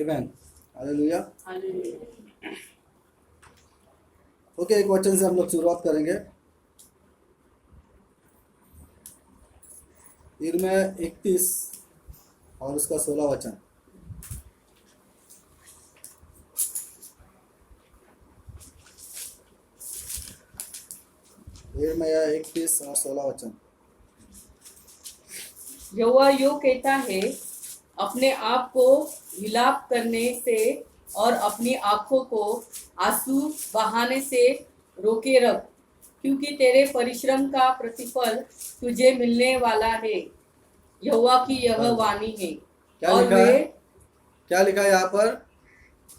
आमेन, hallelujah. Okay, एक वचन से हम लोग शुरुआत करेंगे। यिर्मयाह 31 और उसका 16 वचन। यिर्मयाह 31 और 16 वचन। यहोवा यूं कहता है, अपने आप को विलाप करने से और अपनी आंखों को आंसू बहाने से रोके रख, क्योंकि तेरे परिश्रम का प्रतिफल तुझे मिलने वाला है। यहोवा की यह वाणी है। क्या और लिखा वे है? क्या लिखा है यहाँ पर?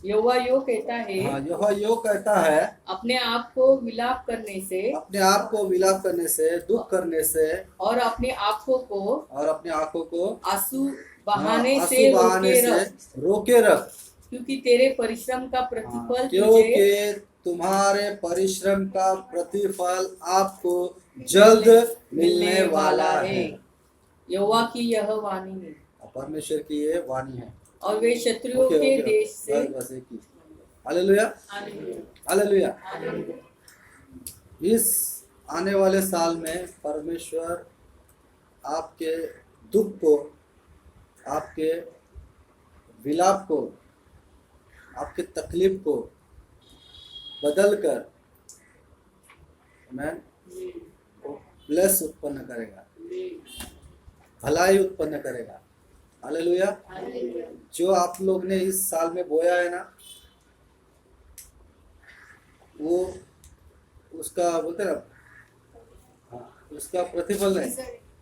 यहोवा यूं कहता है, हाँ, यहोवा यूं कहता है, अपने आप को विलाप करने से अपने आप को विलाप करने से, दुख करने से और अपनी आंखों को आंसू बहाने आंसू से बहाने रोके से रख, रोके रख, क्योंकि तेरे परिश्रम का प्रतिफल तुझे क्योंकि तुम्हारे परिश्रम का प्रतिफल आपको जल्द मिलने वाला है। यहोवा की यह वाणी है। परमेश्वर की ये वाणी है। और वे शत्रुओं ओके, के ओके, देश से बस एक ही। Hallelujah, hallelujah. इस आने वाले साल में परमेश्वर आपके दुख को, आपके विलाप को, आपके तकलीफ को बदल कर ब्लेस उत्पन्न करेगा, भलाई उत्पन्न करेगा। हालेलुया। जो आप लोग ने इस साल में बोया है ना, वो उसका बोलते ना, उसका प्रतिफल नहीं।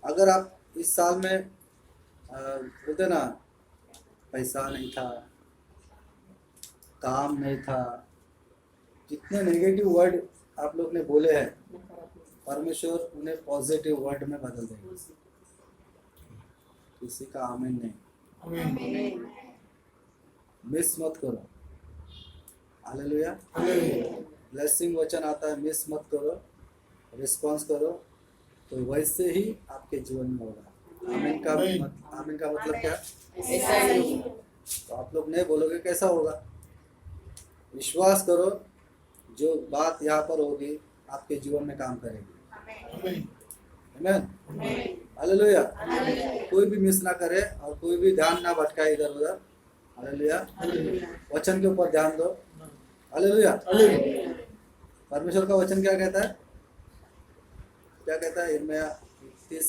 अगर आप इस साल में बोलते ना, पैसा नहीं था, काम नहीं था, जितने नेगेटिव वर्ड आप लोग ने बोले हैं, परमेश्वर उन्हें पॉजिटिव वर्ड में बदल देगा। किसी का आमीन नहीं, मिस मत करो। हालेलुया। ब्लेसिंग वचन आता है, मिस मत करो, रिस्पॉन्स करो, तो वैसे ही आपके जीवन में होगा। आमीन का मतलब क्या? ऐसा ही तो आप लोग नहीं बोलोगे कैसा होगा? विश्वास करो, जो बात यहाँ पर होगी आपके जीवन में काम करेगी। आमीन, हालेलुया। कोई भी मिस ना करे और कोई भी ध्यान ना भटकाए इधर उधर। हालेलुया। वचन के ऊपर ध्यान दो। हालेलुया। परमेश्वर का वचन क्या कहता है? क्या कहता है? यिर्मयाह 31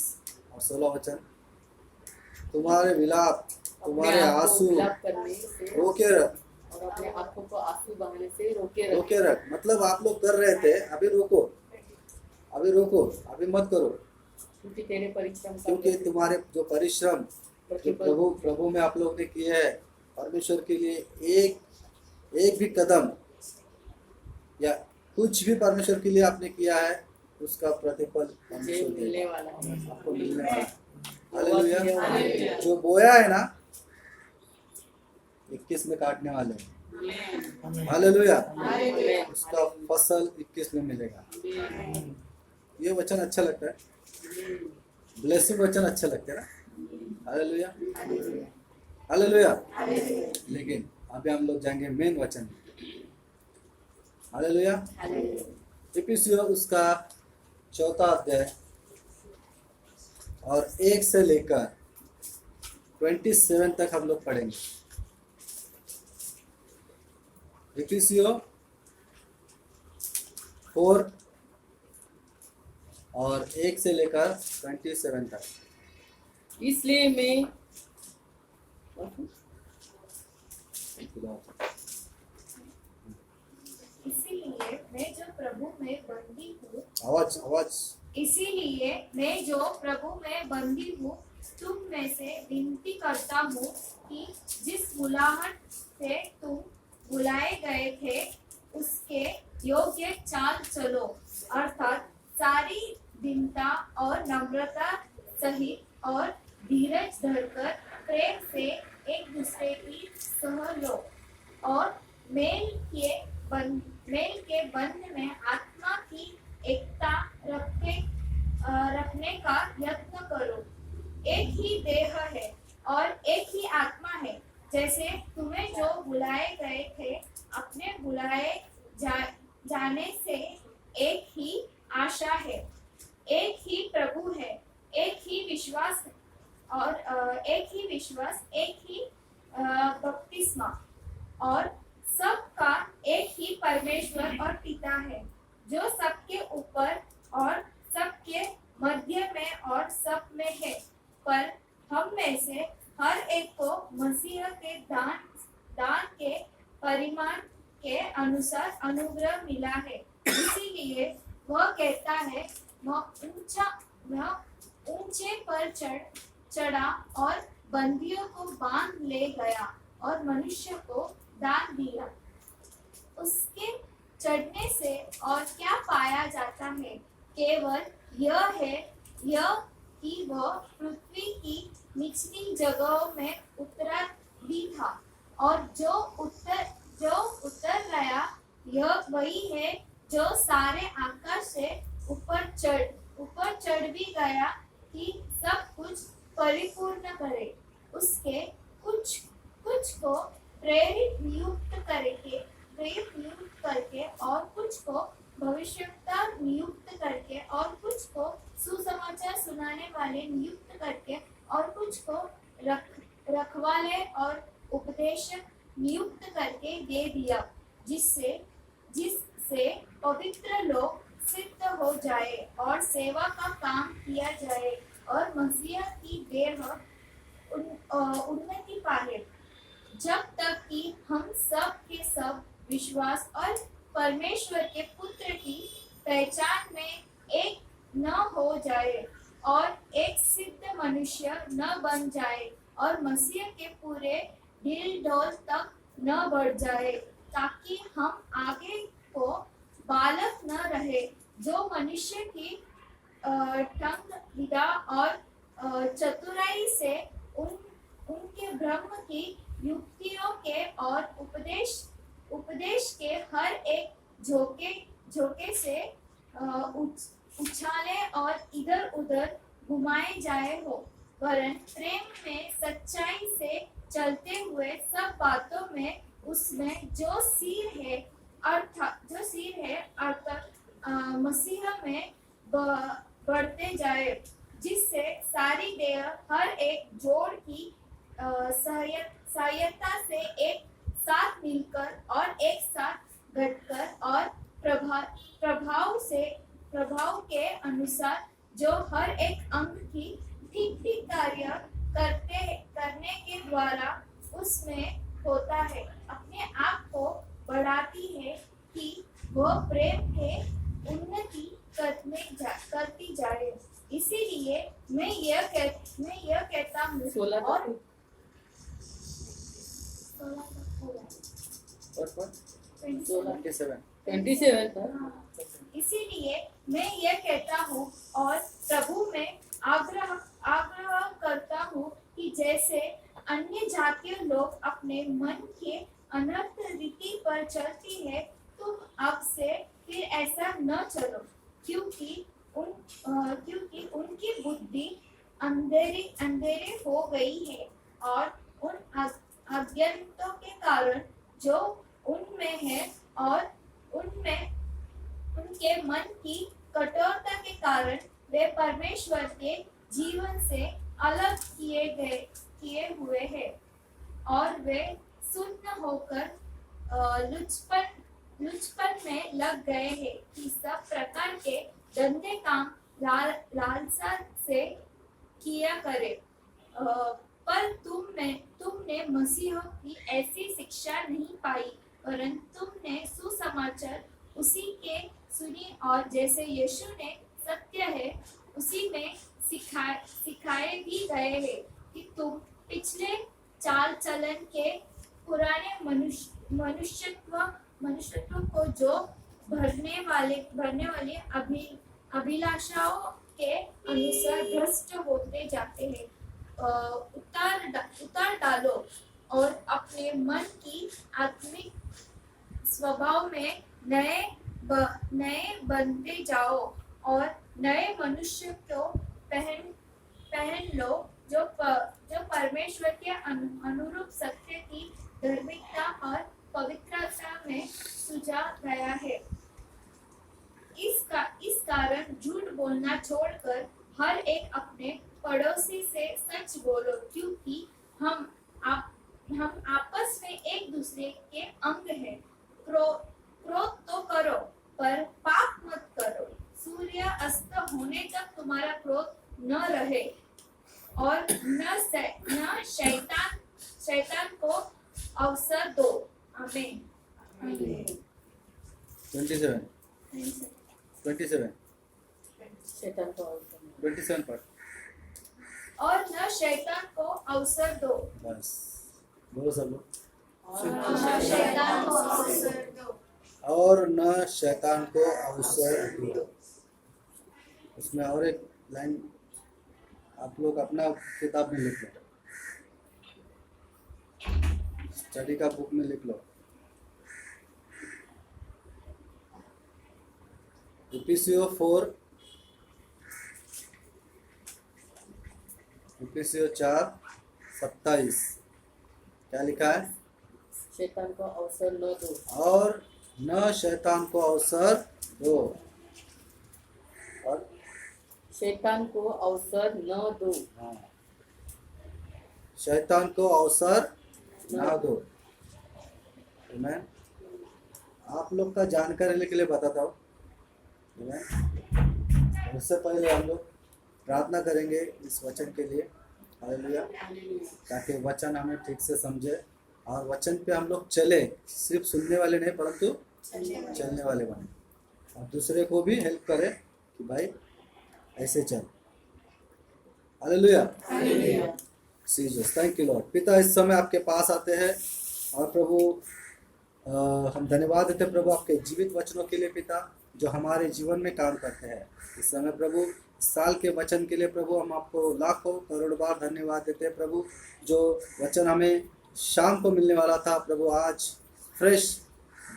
और 16 वचन। तुम्हारे विलाप, तुम्हारे आंसू रोके रख, और अपने आंखों को आंसू बहाने से रोके रख। मतलब आप लोग कर रहे थे, अभी रोको, अभी रोको, अभी मत करो, क्योंकि तेरे परिश्रम का क्योंकि तुम्हारे जो परिश्रम जो प्रभु में आप लोग ने किए हैं, परमेश्वर के लिए एक भी कदम या कुछ भी परमेश्वर के लिए आपने किया है, उसका प्रतिफल परमेश्वर मिलने वाला है, आपको मिलने वाला है। हालेलुया। जो बोया है ना, 21 में काटने वाले हैं। हालेलुया। उसका फसल 21 में मिलेगा। ये वचन अच्छा लगता है, ब्लेसिंग वचन अच्छा लगता है ना। Hallelujah, hallelujah. लेकिन अभी हम लोग जाएंगे मेन वचन। हालेलुया। इफिसियों उसका 4 अध्याय और 1 से लेकर 27 तक हम लोग पढ़ेंगे। इफिसियों 4 और 1 से लेकर 27 तक। इसलिए मैं इसीलिए मैं जो प्रभु में बंदी हूँ, आवाज इसीलिए मैं जो प्रभु में बंदी हूँ, तुम में से विनती करता हूँ कि जिस बुलाहट से तुम बुलाए गए थे उसके योग्य चाल चलो, अर्थात सारी दीनता और नम्रता सहित और धीरज धरकर प्रेम से एक दूसरे की सह लो और मेल के बंध में आत्मा की एकता रखने का यत्न करो। एक ही देह है और एक ही आत्मा है, जैसे तुम तुम्हें जो बुलाए गए थे अपने बुलाए जाने से एक ही आशा है, एक ही प्रभु है, एक ही विश्वास और एक ही बपतिस्मा और सबका एक ही परमेश्वर और पिता है, जो सबके ऊपर और सबके मध्य में और सब में है। पर हम में से हर एक को मसीह के दान के परिमाण के अनुसार अनुग्रह मिला है। इसीलिए वह कहता है, वह ऊंचे पर चढ़ा और बंदियों को बांध ले गया और मनुष्य को दान दिया। उसके चढ़ने से और क्या पाया जाता है? केवल यह कि वह पृथ्वी की निचली जगहों में उतरा भी था, और जो उतर गया यह वही है जो सारे आकाश से ऊपर चढ़ भी गया कि सब कुछ परिपूर्ण करे। उसके कुछ को प्रेरित नियुक्त करके और कुछ को भविष्यवक्ता नियुक्त करके और कुछ को सुसमाचार सुनाने वाले नियुक्त करके और कुछ को रखवाले और उपदेशक नियुक्त करके दे दिया, जिससे पवित्र लोग सिद्ध हो जाए और सेवा का काम किया जाए और मसीह की देह उन्नति पाए, जब तक कि हम सब के सब विश्वास और परमेश्वर के पुत्र की पहचान में एक न हो जाए और एक सिद्ध मनुष्य न बन जाए और मसीह के पूरे ढील ढोल तक न बढ़ जाए, ताकि हम आगे को बालक न रहे, जो मनुष्य की ठंग विदा और चतुराई से उनके ब्रह्म की युक्तियों के और उपदेश के हर एक झोंके से उछाले और इधर उधर घुमाए जाए हो, वरन प्रेम में सच्चाई से चलते हुए सब बातों में उसमें जो सिर है अर्थात मसीह में बढ़ते जाए, जिससे सारी देह हर एक जोड़ की सहायता से एक साथ मिलकर और एक साथ घटकर और प्रभाव के अनुसार जो हर एक अंग की ठीक कार्य करने के द्वारा उसमें होता है, अपने आप को बढ़ाती है कि वह प्रेम के उन्नति करती जाए। इसीलिए मैं यह कहता हूँ और 27 पर इसीलिए मैं यह कहता हूँ और प्रभु में आग्रह करता हूँ कि जैसे अन्य जातीय लोग अपने मन के अनर्थ रीति पर चलती है, तुम अब से फिर ऐसा न चलो, क्योंकि उनकी बुद्धि अंधेरे हो गई है और उन अज्ञानों के कारण जो उनमें है और उनके मन की कठोरता के कारण वे परमेश्वर के जीवन से अलग किए हुए हैं और वे सुन्न होकर लुचपन में लग गए हैं कि सब प्रकार के गंदे काम लालसा से किया करे। पर तुमने मसीह की ऐसी शिक्षा नहीं पाई, परंतु तुमने सुसमाचार उसी के सुनी और जैसे यीशु ने सत्य है उसी में सिखाए भी गए हैं कि तुम पिछले चाल चलन के पुराने मनुष्यत्व को जो भरने वाली अभिलाषाओं के अनुसार भ्रष्ट होते जाते हैं उतार डालो और अपने मन की आत्मिक स्वभाव में नए बनते जाओ और नए मनुष्य को पहन लो जो परमेश्वर के अनुरूप सत्य की धर्म हर एक अपने पड़ोसी से सच बोलो, क्योंकि हम आपस में एक दूसरे के अंग हैं। क्रोध तो करो, पर पाप मत करो। सूर्य अस्त होने तक तुम्हारा क्रोध न रहे, और न शैतान को अवसर दो। आमीन। 27 शैतान को अवसर न 27 पढ़। और न शैतान को अवसर दो। बस बोलो सब लोग। और न शैतान को अवसर दो। और न शैतान को अवसर दो। उसमें और एक लाइन आप लोग अपना किताब में लिख लो, स्टडी का बुक में लिख लो। इफिसियों 4:27 क्या लिखा है? शैतान को अवसर न दो। और न शैतान को अवसर दो। और शैतान को अवसर न दो। हाँ, शैतान को अवसर ना दो। मैं आप लोग का जानकारी के लिए बताता हूँ। उससे पहले हम लोग प्रार्थना करेंगे इस वचन के लिए। हालेलुया। ताकि वचन हमें ठीक से समझे और वचन पे हम लोग चले, सिर्फ सुनने वाले नहीं परंतु चलने वाले बने, और दूसरे को भी हेल्प करे कि भाई ऐसे चल। Hallelujah. Jesus, thank you Lord. पिता, इस समय आपके पास आते हैं और प्रभु हम धन्यवाद देते हैं प्रभु आपके जीवित वचनों के लिए पिता, जो हमारे जीवन में काम करते हैं। इस समय प्रभु साल के वचन के लिए प्रभु हम आपको लाखों करोड़ बार धन्यवाद देते हैं प्रभु। जो वचन हमें शाम को मिलने वाला था प्रभु, आज फ्रेश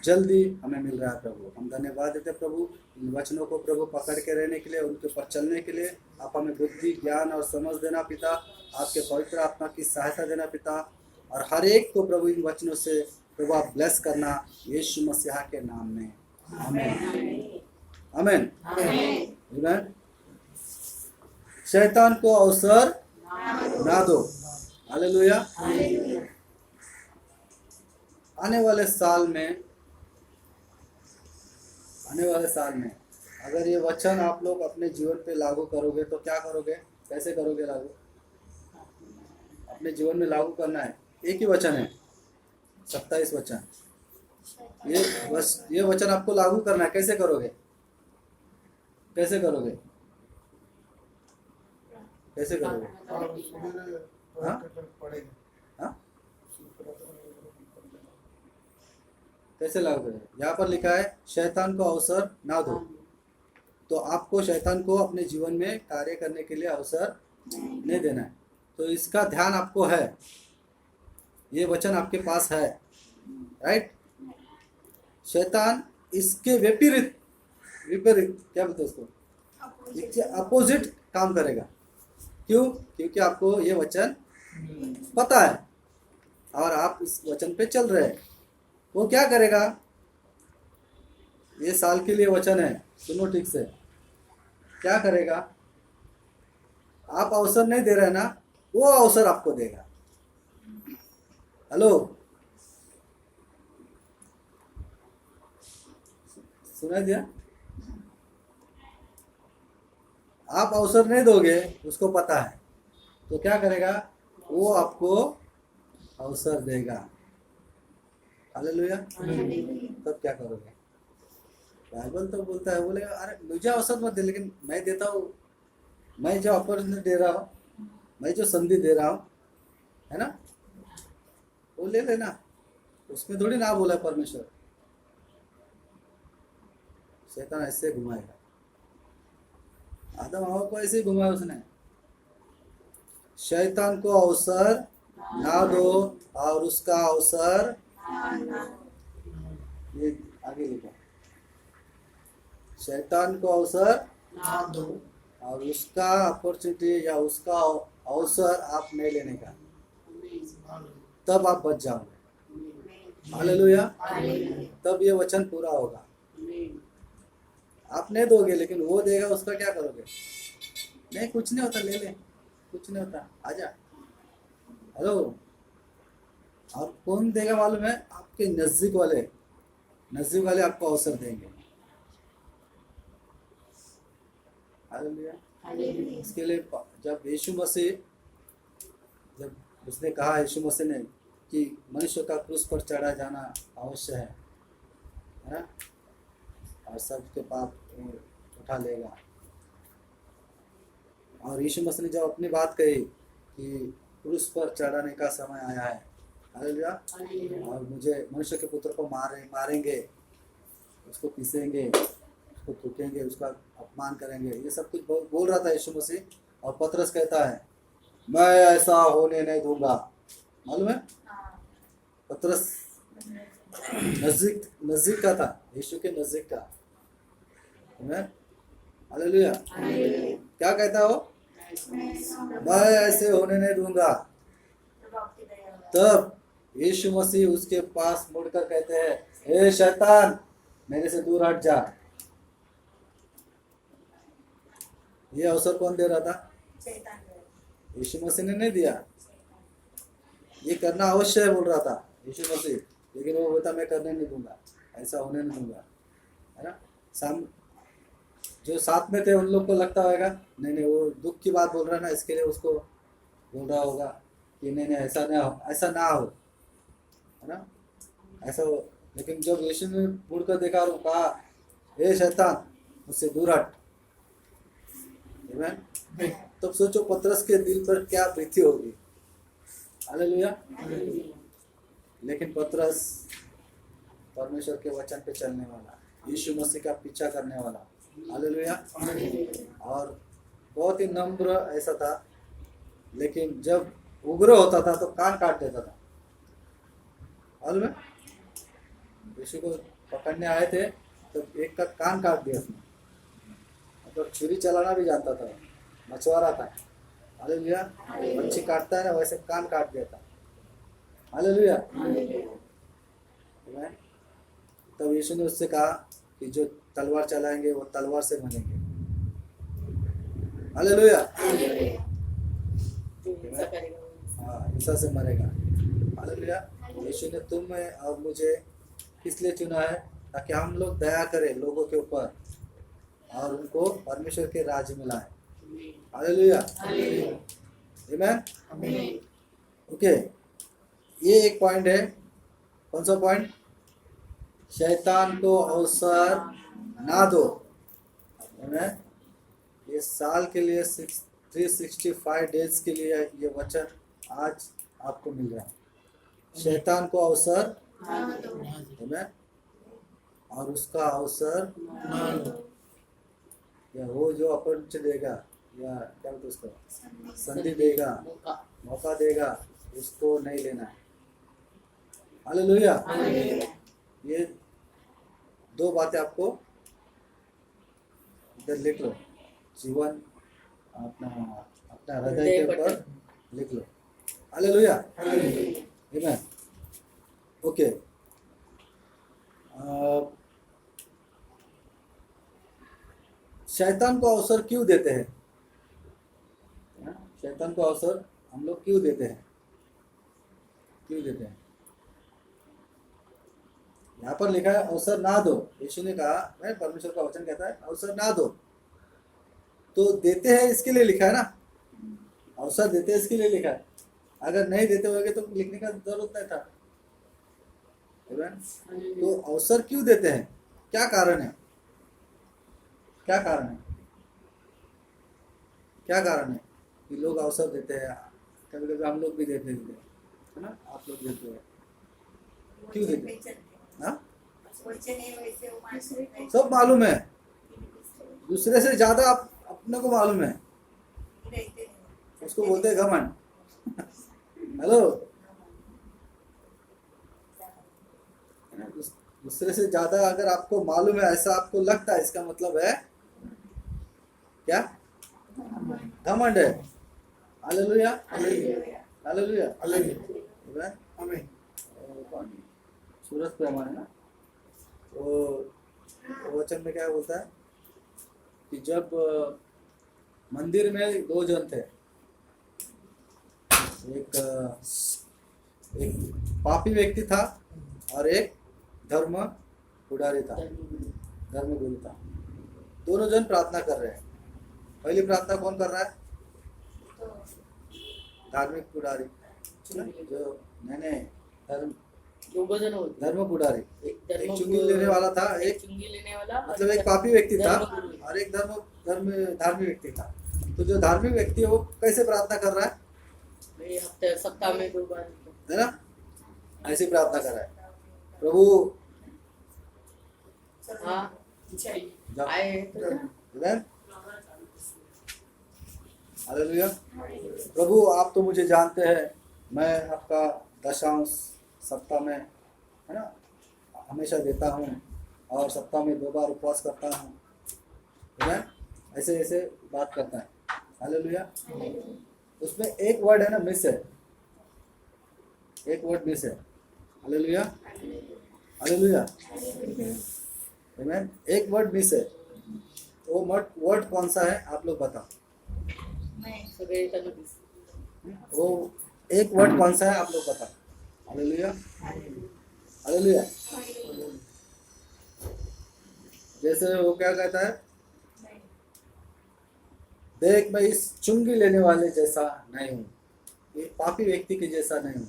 जल्दी हमें मिल रहा है प्रभु। हम धन्यवाद देते हैं प्रभु इन वचनों को प्रभु पकड़ के रहने के लिए, उनके ऊपर चलने के लिए। आप हमें बुद्धि, ज्ञान और समझ देना पिता, आपके पवित्र आत्मा की सहायता देना पिता, और हर एक को प्रभु इन वचनों से प्रभु आप ब्लेस करना यीशु मसीहा के नाम में। आमीन आमीन आमीन। शैतान को अवसर ना दो। हालेलुया। आने वाले साल में अगर ये वचन आप लोग अपने जीवन पे लागू करोगे तो क्या करोगे? कैसे करोगे लागू? अपने जीवन में लागू करना है। एक ही वचन है, 27 वचन। ये वचन आपको लागू करना है। कैसे करोगे? कैसे करोगे? कैसे करोगे? हाँ? हाँ? कैसे लागू करोगे? यहाँ पर लिखा है शैतान को अवसर ना दो। तो आपको शैतान को अपने जीवन में कार्य करने के लिए अवसर नहीं देना है। तो इसका ध्यान आपको है, ये वचन आपके पास है, राइट? शैतान इसके विपरीत क्या बोलते हैं उसको, इसके अपोजिट काम करेगा। क्यों? क्योंकि आपको ये वचन पता है और आप इस वचन पे चल रहे हैं। वो क्या करेगा? ये साल के लिए वचन है, सुनो ठीक से। क्या करेगा? आप अवसर नहीं दे रहे ना, वो अवसर आपको देगा। हेलो, सुना दिया? आप अवसर नहीं दोगे, उसको पता है, तो क्या करेगा? वो आपको अवसर देगा। हालेलुया। तब क्या करोगे? बाइबल तो बोलता है, बोलेगा अरे मुझे अवसर मत दे, लेकिन मैं देता हूँ, मैं जो अपॉर्चुनिटी दे रहा हूँ, मैं जो संधि दे रहा हूँ, है ना, वो ले लेना। उसमें थोड़ी ना बोला परमेश्वर। शैतान ऐसे घुमाएगा। आदम हवा को ऐसे ही घुमाया उसने। शैतान को अवसर ना दो और उसका अवसर, ये आगे लिखा, शैतान को अवसर ना दो और उसका अपॉर्चुनिटी या उसका अवसर आप नहीं लेने का, तब आप बच जाओगे। हालेलुया। तब ये वचन पूरा होगा। आप नहीं दोगे, लेकिन वो देगा, उसका क्या करोगे? नहीं कुछ नहीं होता, ले ले, कुछ नहीं होता, आजा। हेलो। और कौन देगा मालूम है? आपके नजदीक वाले आपको अवसर देंगे। हालेलुया। इसके लिए जब यीशु मसीह, जब उसने कहा, यीशु मसीह ने, कि मनुष्य का क्रूस पर चढ़ा जाना अवश्य है ना, और सबके पाप उठा लेगा। और यीशु मसीह ने जब अपनी बात कही कि क्रूस पर चढ़ाने का समय आया है, हालेलुया, और मुझे मनुष्य के पुत्र को मारेंगे, उसको पीसेंगे, उसको थूकेंगे, उसका अपमान करेंगे, ये सब कुछ बोल रहा था यीशु मसीह। और पतरस कहता है, मैं ऐसा होने नहीं दूंगा। मालूम है, पतरस नजदीक का था, यीशु के नजदीक का। हालेलुया। क्या कहता हो? मैं ऐसे होने नहीं दूंगा। तब यीशु मसीह उसके पास मुड़कर कहते हैं, हे शैतान, मेरे से दूर हट जा। ये अवसर कौन दे रहा था? यीशु मसीह ने नहीं दिया। ये करना अवश्य है बोल रहा था यीशु मसीह, लेकिन वो बोलता मैं करने नहीं दूंगा, ऐसा होने नहीं दूंगा, है ना। जो साथ में थे उन लोग को लगता होगा नहीं वो दुख की बात बोल रहा है ना, इसके लिए उसको बोल रहा होगा कि नहीं ऐसा ना हो, है ना, ऐसा हो। लेकिन जब यीशु ने मुड़कर देखा और कहा, हे शैतान, मुझसे दूर हट, तब सोचो पतरस के दिल पर क्या बीती होगी। हालेलुया। लेकिन पतरस परमेश्वर के वचन पे चलने वाला, यीशु मसीह का पीछा करने वाला, हालेलुया, और बहुत ही नम्र ऐसा था। लेकिन जब उग्र होता था तो कान काट देता था। मालूम है, यीशु को पकड़ने आए थे तो एक का कान काट दिया उसने। मतलब छुरी चलाना भी जानता था, मछुआरा था। हालेलुया। मच्छी काटता है ना, वैसे कान काट दिया था। हालेलुया। तब यीशु ने उससे कहा कि जो तलवार चलाएंगे वो तलवार से मरेंगे। हालेलुया। हाँ, हिंसा से मरेगा। हालेलुया। यीशु ने तुम्हें और मुझे किस लिए चुना है? ताकि हम लोग दया करें लोगों के ऊपर और उनको परमेश्वर के राज्य में लाएं। हालेलुया। आमीन। ओके, ये एक पॉइंट है। कौन सा पॉइंट? शैतान को अवसर ना दो। ये साल के लिए 365 डेज के लिए ये वचन आज आपको मिल रहा है। शैतान को अवसर ना, और उसका अवसर या वो जो अपॉर्चुनिटी देगा या क्या बोलते उसको, संधि देगा, मौका देगा, उसको नहीं लेना है। हालेलुया। ये दो बातें आपको इधर लिख लो, जीवन अपना हृदय के ऊपर लिख लो। हालेलुया। आमीन। ओके, शैतान को अवसर क्यों देते हैं? शैतान को अवसर हम लोग क्यों देते हैं? यहाँ पर लिखा है अवसर ना दो। यीशु ने कहा, मैं परमेश्वर का वचन कहता है अवसर ना दो, तो देते हैं इसके लिए लिखा है ना, अवसर देते हैं इसके लिए लिखा है। अगर नहीं देते होंगे तो लिखने का जरूरत नहीं था। तो अवसर क्यों देते हैं? क्या कारण है? क्या कारण है कि लोग अवसर देते हैं? कभी कभी हम लोग भी देते हैं, है ना, आप लोग देते हैं, क्यों देते हैं? हाँ, सब मालूम है, दूसरे से ज्यादा आप अपने को मालूम है, उसको बोलते हैं घमंड। हेलो, दूसरे से ज्यादा अगर आपको मालूम है, ऐसा आपको लगता है, इसका मतलब है क्या? घमंड है। हालेलुया। हालेलुया। आमीन। सूरज पे हमारे ना वो वचन में क्या बोलता है कि जब मंदिर में दो जन थे, एक एक पापी व्यक्ति था और एक धर्म पुजारी था, धर्मगुरु था। दोनों जन प्रार्थना कर रहे हैं। पहली प्रार्थना कौन कर रहा है? धार्मिक पुजारी, जो नहीं धर्म पुजारी, एक चुंगी लेने वाला था, एक चुंगी लेने वाला, मतलब एक पापी व्यक्ति था धर्मगुरु। और एक धार्मिक व्यक्ति था। तो जो धार्मिक व्यक्ति है वो कैसे प्रार्थना कर रहा है? ये हफ्ते सप्ताह में 2 बार, है ना, ऐसी प्रार्थना कर रहा है, प्रभु हाँ जब- आए तो Amen? हालेलुया। प्रभु आप तो मुझे जानते हैं, मैं आपका दशांश सप्ताह में, है ना, हमेशा देता हूँ और सप्ताह में 2 बार उपवास करता हूँ। Amen? ऐसे ऐसे बात करता है। हालेलुया। उसमें एक वर्ड है ना, मिस है, एक वर्ड मिस है। Hallelujah, hallelujah. Amen? एक वर्ड मिस है। वो वर्ड कौन सा है आप लोग बताओ? सगळे तनुस वो एक वर्ड कौन सा है आप लोग बताओ? Hallelujah, hallelujah. जैसे वो क्या कहता है, देख मैं इस चुंगी लेने वाले जैसा नहीं हूँ, ये पापी व्यक्ति के जैसा नहीं हूँ।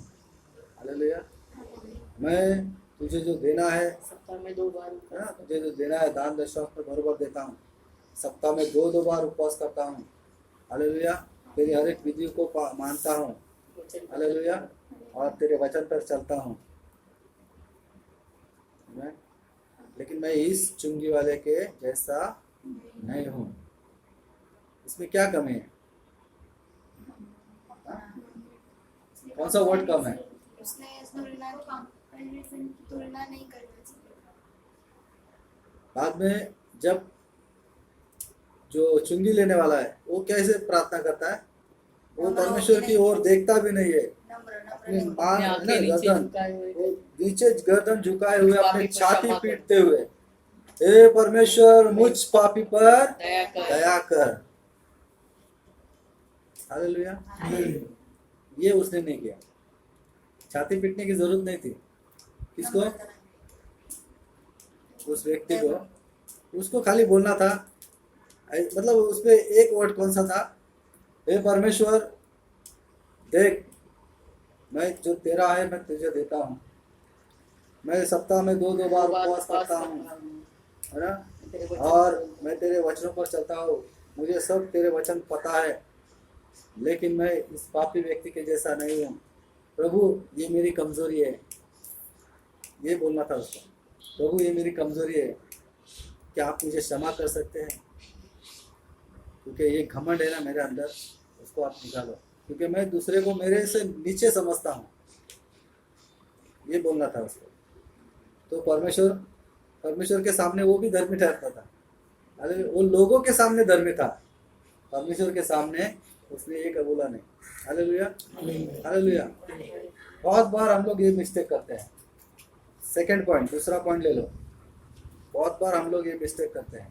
हालेलुया। मैं तुझे जो देना है, सप्ताह में 2 बार है ना, तुझे जो देना है दान दशक में बराबर देता हूँ, सप्ताह में 2 बार उपवास करता हूँ। हालेलुया। तेरी हर एक विधि को मानता हूँ। हालेलुया। और तेरे वचन पर चलता हूँ। लेकिन मैं इस चुंगी वाले के जैसा नहीं हूँ। इसमें क्या कमी है? कौन सा वर्ड कम है? उसने तुलना नहीं करना चाहिए। बाद में जब जो चुंगी लेने वाला है वो कैसे प्रार्थना करता है? वो परमेश्वर की ओर देखता भी नहीं है, अपनी मान है ना, गर्दन वो नीचे गर्दन झुकाए हुए अपनी छाती पीटते हुए, हे परमेश्वर मुझ पापी पर दया कर। हालेलुया। ये उसने नहीं किया। छाती पीटने की जरूरत नहीं थी। किसको? उस व्यक्ति को। उसको खाली बोलना था, मतलब उसपे एक वर्ड कौन सा था? हे परमेश्वर देख, मैं जो तेरा है मैं तुझे देता हूँ, मैं सप्ताह में 2 बार उपवास करता हूँ, है ना, और मैं तेरे वचनों पर चलता हूँ, मुझे सब तेरे वचन पता है, लेकिन मैं इस पापी व्यक्ति के जैसा नहीं हूँ। प्रभु ये मेरी कमजोरी है, ये बोलना था उसको। प्रभु ये मेरी कमजोरी है, क्या आप मुझे क्षमा कर सकते हैं? क्योंकि ये घमंड है ना मेरे अंदर, उसको आप निकालो, क्योंकि मैं दूसरे को मेरे से नीचे समझता हूँ, ये बोलना था उसको। तो परमेश्वर के सामने वो भी धर्मी ठहरता था। अरे वो लोगों के सामने धर्मी था, परमेश्वर के सामने उसने एक बोला नहीं। Hallelujah, hallelujah. बहुत बार हम लोग ये मिस्टेक करते हैं। सेकंड पॉइंट, दूसरा पॉइंट ले लो। बहुत बार हम लोग ये मिस्टेक करते हैं।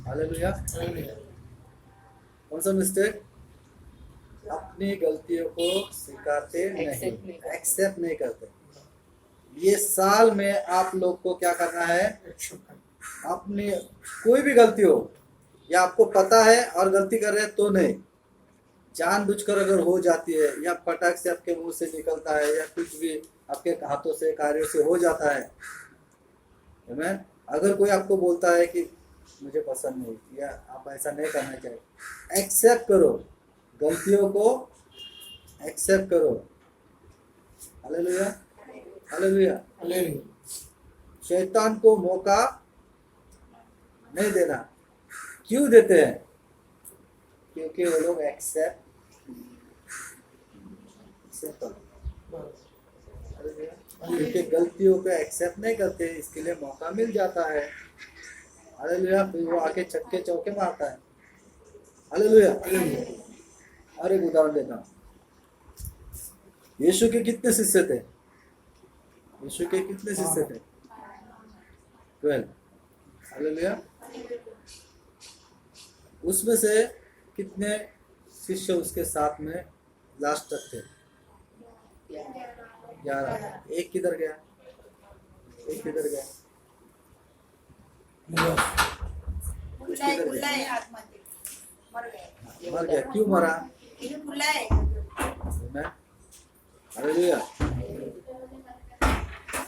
हालेलुया। कौन सा मिस्टेक? अपनी गलतियों को स्वीकारते नहीं, एक्सेप्ट नहीं करते। ये साल में आप लोग को क्या करना है? अपनी कोई भी गलती हो या आपको पता है और गलती कर रहे हैं तो नहीं, जानबूझकर अगर हो जाती है या फटाक से आपके मुंह से निकलता है या कुछ भी आपके हाथों से कार्यों से हो जाता है, आमीन। अगर कोई आपको बोलता है कि मुझे पसंद नहीं या आप ऐसा नहीं करना चाहिए, एक्सेप्ट करो, गलतियों को एक्सेप्ट करो। Hallelujah, hallelujah. शैतान को मौका नहीं देना। क्यों देते हैं? क्योंकि वो लोग एक्सेप्ट क्योंकि गलतियों को एक्सेप्ट नहीं करते, इसके लिए मौका मिल जाता है। हालेलुया। फिर वो आके छक्के चौके मारता है। हालेलुया। और एक उदाहरण देता हूँ। यीशु के कितने शिष्य थे? यीशु के कितने शिष्य थे? 12। हालेलुया। उसमें से कितने शिष्य उसके साथ में लास्ट तक थे? 11। एक किधर गया? एक किधर गया? कुछ किधर गया? मर गया। क्यों मरा? Amen. हालेलुया।